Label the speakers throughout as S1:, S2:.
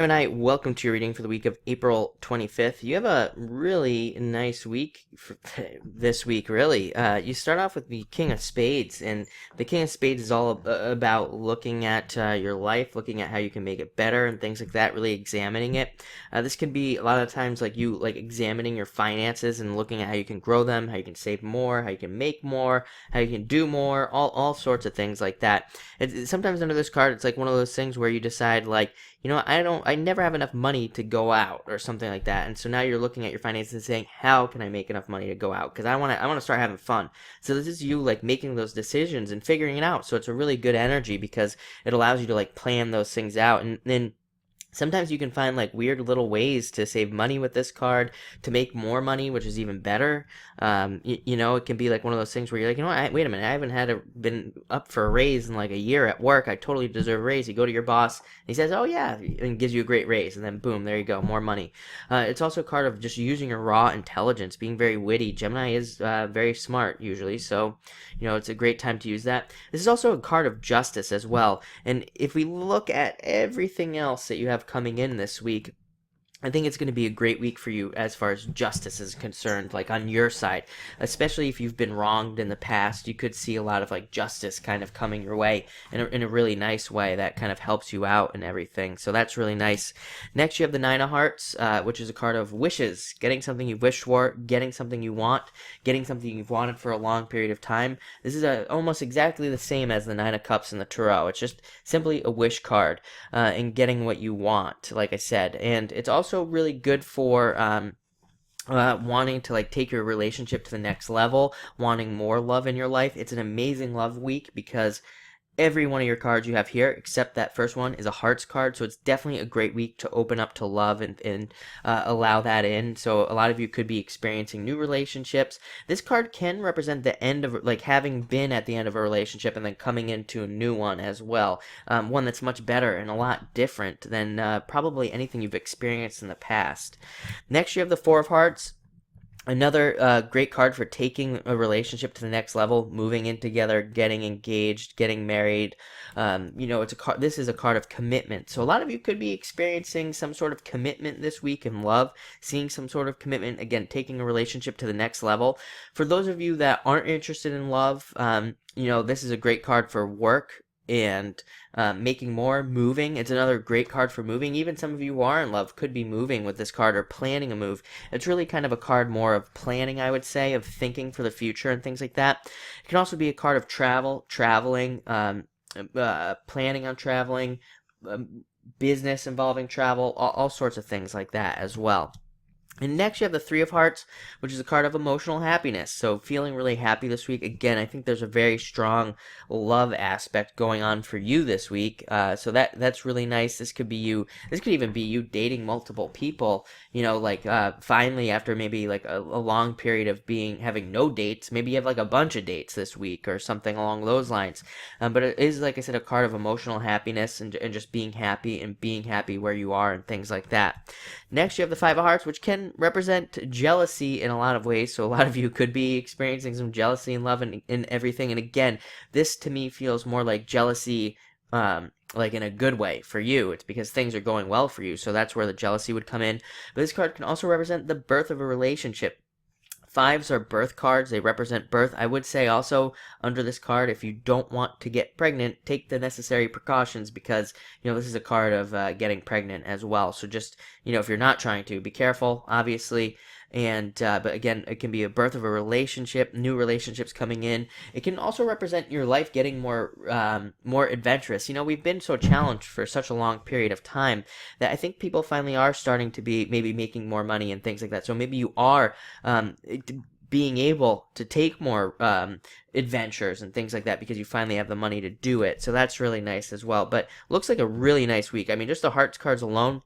S1: Gemini, welcome to your reading for the week of April 25th. You have a really nice week for this week, really. You start off with the King of Spades, and the King of Spades is all about looking at your life, looking at how you can make it better and things like that, really examining it. This can be a lot of times like you examining your finances and looking at how you can grow them, how you can save more, how you can make more, how you can do more, all sorts of things like that. Sometimes under this card, it's like one of those things where you decide like, I never have enough money to go out or something like that. And so now you're looking at your finances and saying, how can I make enough money to go out? Because I want to start having fun. So this is you like making those decisions and figuring it out. So it's a really good energy because it allows you to like plan those things out. And then sometimes you can find like weird little ways to save money with this card, to make more money, which is even better. It can be like one of those things where you're like, wait a minute, I haven't been up for a raise in like a year at work. I totally deserve a raise. You go to your boss, and he says, oh yeah, and gives you a great raise, and then boom, there you go, more money. It's also a card of just using your raw intelligence, being very witty. Gemini is very smart usually, so it's a great time to use that. This is also a card of justice as well, and if we look at everything else that you have coming in this week, I think it's going to be a great week for you as far as justice is concerned, like on your side, especially if you've been wronged in the past. You could see a lot of like justice kind of coming your way in a really nice way that kind of helps you out and everything. So that's really nice. Next, you have the Nine of Hearts, which is a card of wishes, getting something you've wished for, getting something you want, getting something you've wanted for a long period of time. This is almost exactly the same as the Nine of Cups in the Tarot. It's just simply a wish card and getting what you want, like I said. And it's also really good for wanting to like take your relationship to the next level, wanting more love in your life. It's an amazing love week because every one of your cards you have here, except that first one, is a hearts card. So it's definitely a great week to open up to love and allow that in. So a lot of you could be experiencing new relationships. This card can represent the end of like having been at the end of a relationship and then coming into a new one as well. One that's much better and a lot different than probably anything you've experienced in the past. Next, you have the Four of Hearts. Another great card for taking a relationship to the next level, moving in together, getting engaged, getting married. It's a card. This is a card of commitment. So a lot of you could be experiencing some sort of commitment this week in love, seeing some sort of commitment. Again, taking a relationship to the next level. For those of you that aren't interested in love, this is a great card for work and making more, moving. It's another great card for moving. Even some of you who are in love could be moving with this card or planning a move. It's really kind of a card more of planning, I would say, of thinking for the future and things like that. It can also be a card of traveling, planning on traveling, business involving travel, all sorts of things like that as well. And next you have the Three of Hearts, which is a card of emotional happiness. So feeling really happy this week. Again, I think there's a very strong love aspect going on for you this week. So that's really nice. This could be you. This could even be you dating multiple people. Finally after maybe like a long period of having no dates, maybe you have like a bunch of dates this week or something along those lines. But it is, like I said, a card of emotional happiness and just being happy where you are and things like that. Next, you have the Five of Hearts, which can represent jealousy in a lot of ways. So a lot of you could be experiencing some jealousy in love and everything. And again, this to me feels more like jealousy, like in a good way for you. It's because things are going well for you. So that's where the jealousy would come in. But this card can also represent the birth of a relationship. Fives are birth cards. They represent birth. I would say also under this card, if you don't want to get pregnant, take the necessary precautions because, this is a card of getting pregnant as well. So just, if you're not trying to, be careful, obviously. And but again, it can be a birth of a relationship, new relationships coming in. It can also represent your life getting more adventurous. We've been so challenged for such a long period of time that I think people finally are starting to be maybe making more money and things like that. So maybe you are being able to take more adventures and things like that because you finally have the money to do it. So that's really nice as well. But looks like a really nice week. I mean, just the hearts cards alone,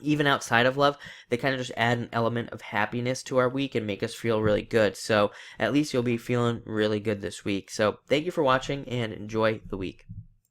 S1: even outside of love, they kind of just add an element of happiness to our week and make us feel really good. So at least you'll be feeling really good this week. So thank you for watching and enjoy the week.